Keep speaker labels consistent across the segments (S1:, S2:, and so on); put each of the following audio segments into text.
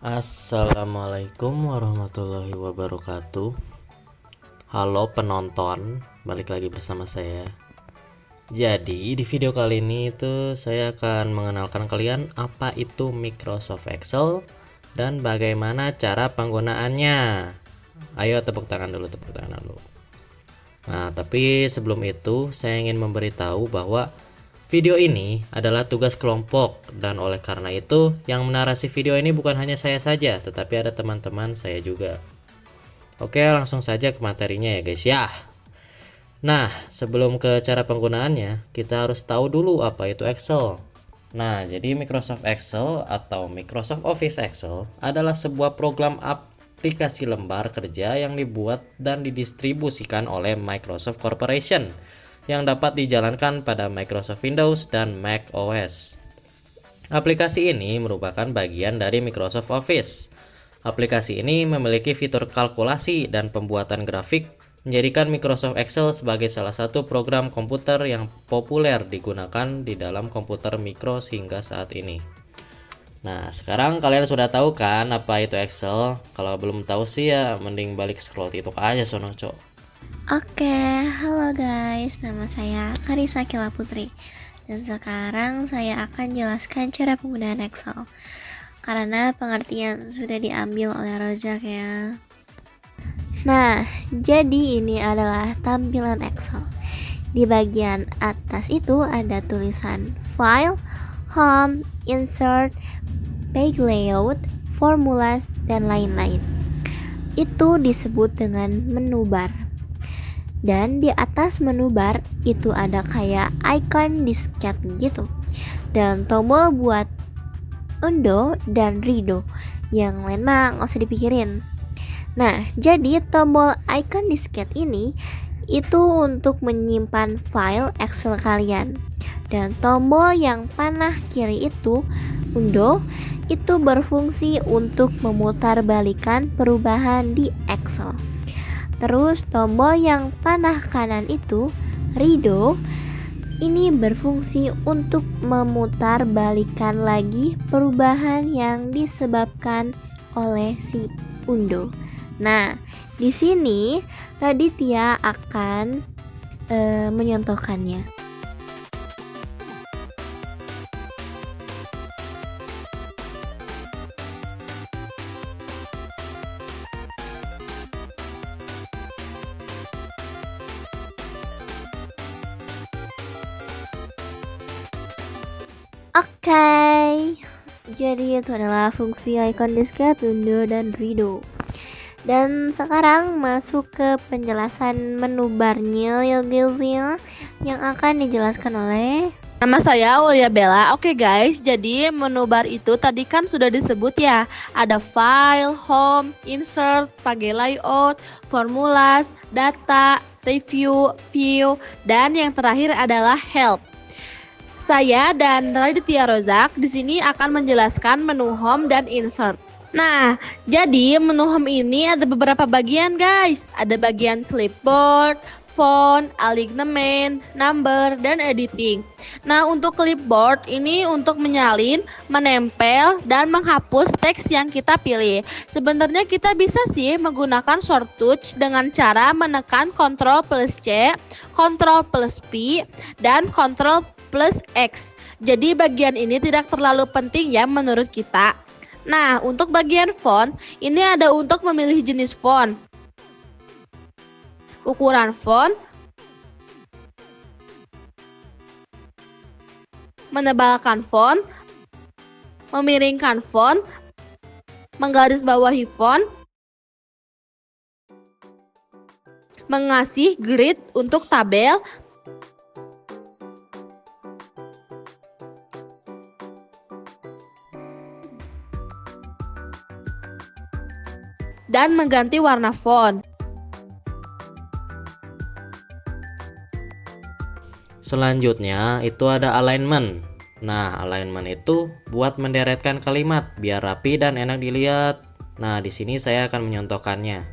S1: Assalamualaikum warahmatullahi wabarakatuh. Halo penonton, balik lagi bersama saya. Jadi di video kali ini saya akan mengenalkan kalian apa itu Microsoft Excel dan bagaimana cara penggunaannya. Ayo tepuk tangan dulu, tepuk tangan dulu. Nah, tapi sebelum itu saya ingin memberitahu bahwa video ini adalah tugas kelompok dan oleh karena itu yang menarasi video ini bukan hanya saya saja, tetapi ada teman-teman saya juga. Oke, langsung saja ke materinya ya guys ya. Nah, sebelum ke cara penggunaannya, kita harus tahu dulu apa itu Excel. Nah, jadi Microsoft Excel atau Microsoft Office Excel adalah sebuah program aplikasi lembar kerja yang dibuat dan didistribusikan oleh Microsoft Corporation yang dapat dijalankan pada Microsoft Windows dan Mac OS. Aplikasi ini merupakan bagian dari Microsoft Office. Aplikasi ini memiliki fitur kalkulasi dan pembuatan grafik, menjadikan Microsoft Excel sebagai salah satu program komputer yang populer digunakan di dalam komputer mikro hingga saat ini. Nah, sekarang kalian sudah tahu kan apa itu Excel? Kalau belum tahu sih ya mending balik scroll TikTok aja sono, Cok.
S2: Oke, halo guys, nama saya Karisa Kila Putri. Dan sekarang saya akan jelaskan cara penggunaan Excel, karena pengertian sudah diambil oleh Rozak ya. Nah, jadi ini adalah tampilan Excel. Di bagian atas itu ada tulisan File, Home, Insert, Page Layout, Formulas, dan lain-lain. Itu disebut dengan menu bar. Dan di atas menu bar itu ada kayak icon disket gitu, dan tombol buat undo dan redo. Yang lain mah nggak usah dipikirin. Nah, jadi tombol icon disket ini itu untuk menyimpan file Excel kalian, dan tombol yang panah kiri itu undo itu berfungsi untuk memutarbalikkan perubahan di Excel. Terus tombol yang panah kanan itu redo ini berfungsi untuk memutarbalikkan lagi perubahan yang disebabkan oleh si undo. Nah, di sini Raditya akan menyontohkannya. Oke, jadi itu adalah fungsi icon disket, undo, dan redo. Dan sekarang masuk ke penjelasan menu barnya ya guys ya, yang akan dijelaskan oleh
S3: Nama saya Aulia Bella. Oke guys, jadi menu bar itu tadi kan sudah disebut ya. Ada file, home, insert, page layout, formulas, data, review, view, dan yang terakhir adalah help. Saya dan Raditya Rozak di sini akan menjelaskan menu home dan insert. Nah, jadi menu home ini ada beberapa bagian guys. Ada bagian clipboard, font, alignment, number, dan editing. Nah, untuk clipboard ini untuk menyalin, menempel, dan menghapus teks yang kita pilih. Sebenarnya kita bisa sih menggunakan short touch dengan cara menekan Ctrl plus C, Ctrl plus P, dan Ctrl plus X. Jadi bagian ini tidak terlalu penting ya menurut kita. Nah, untuk bagian font, ini ada untuk memilih jenis font, ukuran font, menebalkan font, memiringkan font, menggarisbawahi font, mengasih grid untuk tabel, dan mengganti warna font.
S1: Selanjutnya itu ada alignment. Nah, alignment itu buat menderetkan kalimat biar rapi dan enak dilihat. Nah, di sini saya akan menyontohkannya.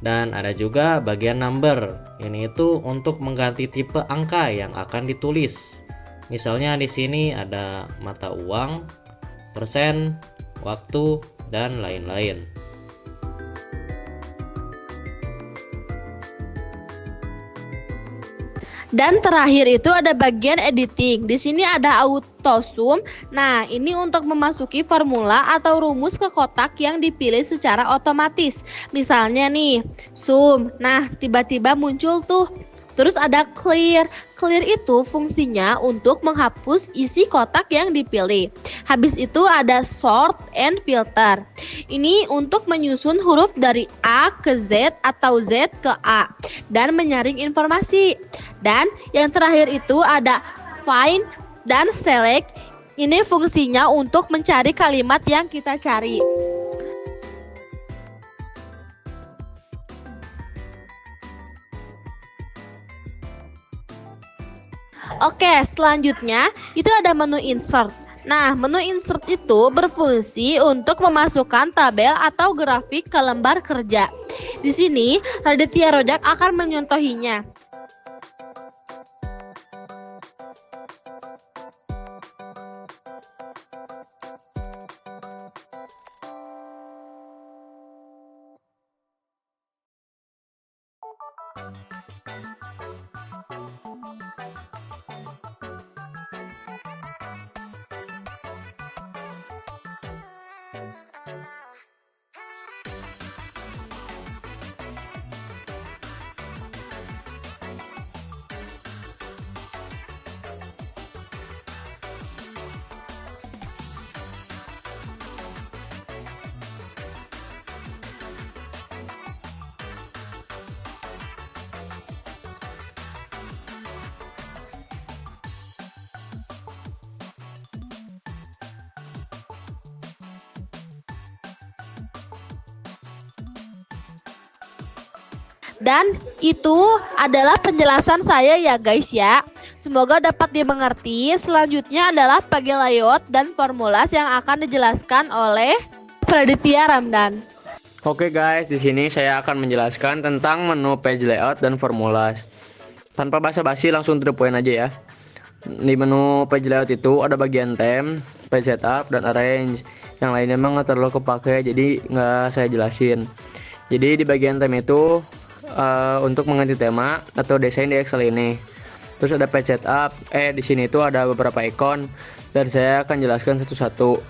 S1: Dan ada juga bagian number. Ini itu untuk mengganti tipe angka yang akan ditulis. Misalnya di sini ada mata uang, persen, waktu, dan lain-lain.
S3: Dan terakhir itu ada bagian editing. Di sini ada auto sum. Nah, ini untuk memasuki formula atau rumus ke kotak yang dipilih secara otomatis. Misalnya nih, sum. Nah, tiba-tiba muncul tuh. Terus ada clear. Clear itu fungsinya untuk menghapus isi kotak yang dipilih. Habis itu ada sort and filter. Ini untuk menyusun huruf dari A ke Z atau Z ke A dan menyaring informasi. Dan yang terakhir itu ada find dan select. Ini fungsinya untuk mencari kalimat yang kita cari. Oke, selanjutnya itu ada menu insert. Nah, menu insert itu berfungsi untuk memasukkan tabel atau grafik ke lembar kerja. Di sini, Raditya Rojak akan menyontohinya. Dan itu adalah penjelasan saya ya guys ya. Semoga dapat dimengerti. Selanjutnya adalah page layout dan formulas yang akan dijelaskan oleh Raditya Ramdan.
S4: Oke guys, di sini saya akan menjelaskan tentang menu page layout dan formulas. Tanpa basa-basi langsung to the point aja ya. Di menu page layout itu ada bagian theme, page setup, dan arrange. Yang lainnya emang nggak terlalu kepake, jadi nggak saya jelasin. Jadi di bagian theme itu untuk mengganti tema atau desain di Excel ini. Terus ada page setup. Di sini itu ada beberapa ikon dan saya akan jelaskan satu-satu.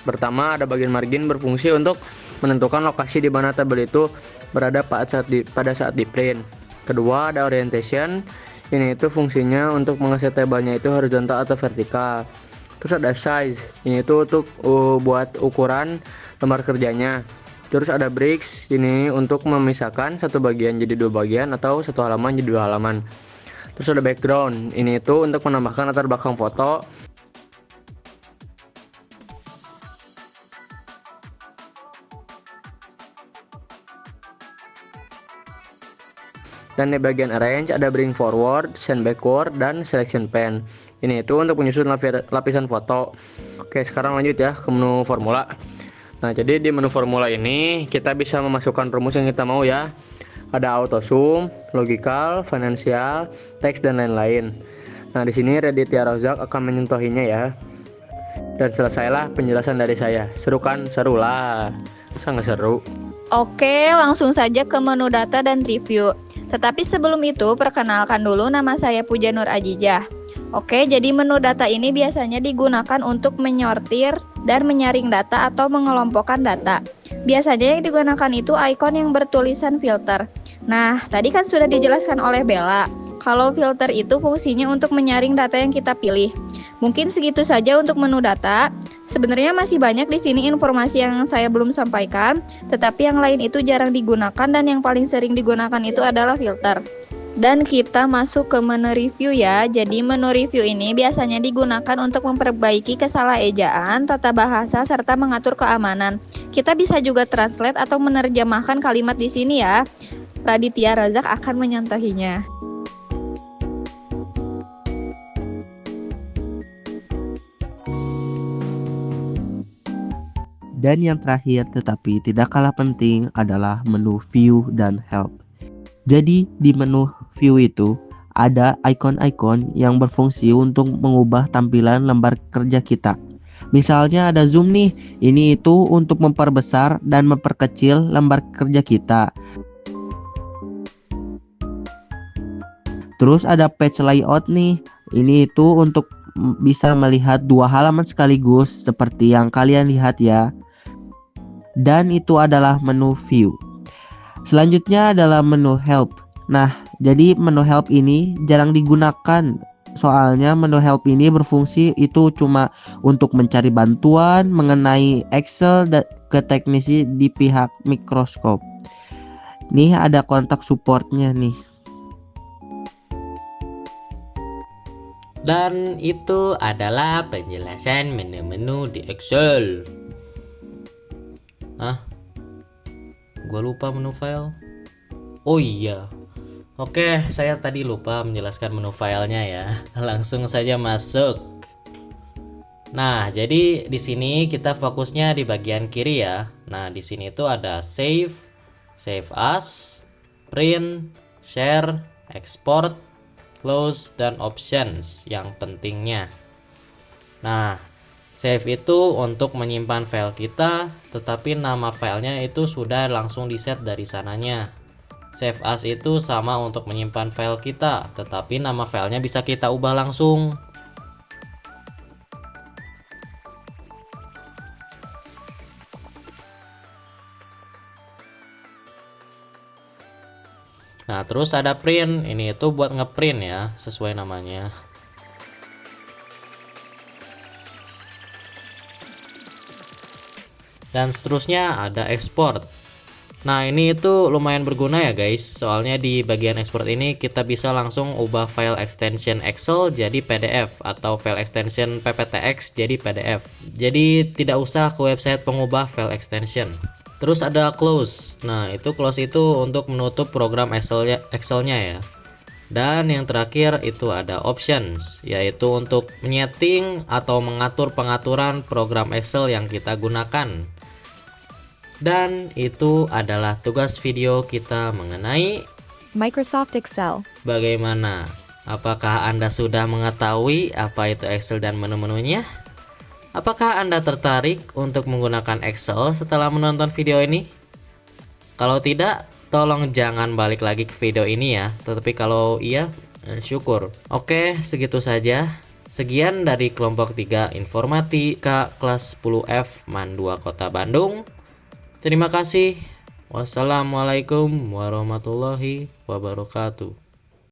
S4: Pertama ada bagian margin berfungsi untuk menentukan lokasi di mana tabel itu berada pada saat di print. Kedua ada orientation. Ini itu fungsinya untuk mengeset tabelnya itu horizontal atau vertikal. Terus ada size. Ini itu untuk buat ukuran lembar kerjanya. Terus ada breaks, ini untuk memisahkan satu bagian jadi dua bagian atau satu halaman jadi dua halaman. Terus ada background, ini itu untuk menambahkan latar belakang foto. Dan di bagian arrange ada bring forward, send backward, dan selection pen. Ini itu untuk menyusun lapisan foto. Oke, sekarang lanjut ya ke menu formula. Nah, jadi di menu formula ini kita bisa memasukkan rumus yang kita mau ya. Ada auto sum, logical, financial, teks, dan lain-lain. Nah, di sini Raditya Rojak akan menyentuhinya ya. Dan selesailah penjelasan dari saya. Seru kan? Seru lah. Sangat seru.
S5: Oke, langsung saja ke menu data dan review. Tetapi sebelum itu, perkenalkan dulu nama saya Puja Nur Ajijah. Oke, jadi menu data ini biasanya digunakan untuk menyortir dan menyaring data atau mengelompokkan data. Biasanya yang digunakan itu ikon yang bertulisan filter. Nah, tadi kan sudah dijelaskan oleh Bella. Kalau filter itu fungsinya untuk menyaring data yang kita pilih. Mungkin segitu saja untuk menu data. Sebenarnya masih banyak di sini informasi yang saya belum sampaikan, tetapi yang lain itu jarang digunakan dan yang paling sering digunakan itu adalah filter. Dan kita masuk ke menu review ya. Jadi menu review ini biasanya digunakan untuk memperbaiki kesalahan tata bahasa serta mengatur keamanan. Kita bisa juga translate atau menerjemahkan kalimat di sini ya. Raditya Rojak akan menyontohinya.
S6: Dan yang terakhir tetapi tidak kalah penting adalah menu view dan help. Jadi di menu view itu ada ikon-ikon yang berfungsi untuk mengubah tampilan lembar kerja kita. Misalnya ada zoom nih, ini itu untuk memperbesar dan memperkecil lembar kerja kita. Terus ada page layout nih, ini itu untuk bisa melihat dua halaman sekaligus seperti yang kalian lihat ya. Dan itu adalah menu view. Selanjutnya adalah menu help. Nah, jadi menu help ini jarang digunakan. Soalnya menu help ini berfungsi itu cuma untuk mencari bantuan mengenai Excel ke teknisi di pihak Microsoft. Nih ada kontak supportnya nih.
S1: Dan itu adalah penjelasan menu-menu di Excel. Gua lupa menu file. Oh iya. Oke, saya tadi lupa menjelaskan menu filenya ya. Langsung saja masuk. Nah, jadi di sini kita fokusnya di bagian kiri ya. Nah, di sini itu ada save, save as, print, share, export, close, dan options yang pentingnya. Nah, save itu untuk menyimpan file kita, tetapi nama filenya itu sudah langsung di set dari sananya. Save as itu sama untuk menyimpan file kita, tetapi nama filenya bisa kita ubah langsung. Nah, terus ada print, ini itu buat ngeprint ya, sesuai namanya. Dan seterusnya ada export. Nah, ini itu lumayan berguna ya guys, soalnya di bagian export ini kita bisa langsung ubah file extension Excel jadi PDF atau file extension PPTX jadi PDF. Jadi tidak usah ke website pengubah file extension. Terus ada close. Nah, itu close itu untuk menutup program Excelnya ya. Dan yang terakhir itu ada options, yaitu untuk menyeting atau mengatur pengaturan program Excel yang kita gunakan. Dan itu adalah tugas video kita mengenai
S7: Microsoft Excel.
S1: bagaimana. Apakah Anda sudah mengetahui apa itu Excel dan menu-menunya? Apakah Anda tertarik untuk menggunakan Excel setelah menonton video ini? Kalau tidak, tolong jangan balik lagi ke video ini ya. Tetapi kalau iya, syukur. Oke, segitu saja. Sekian dari kelompok 3 Informatika kelas 10F MAN 2 Kota Bandung. Terima kasih. Wassalamualaikum warahmatullahi wabarakatuh.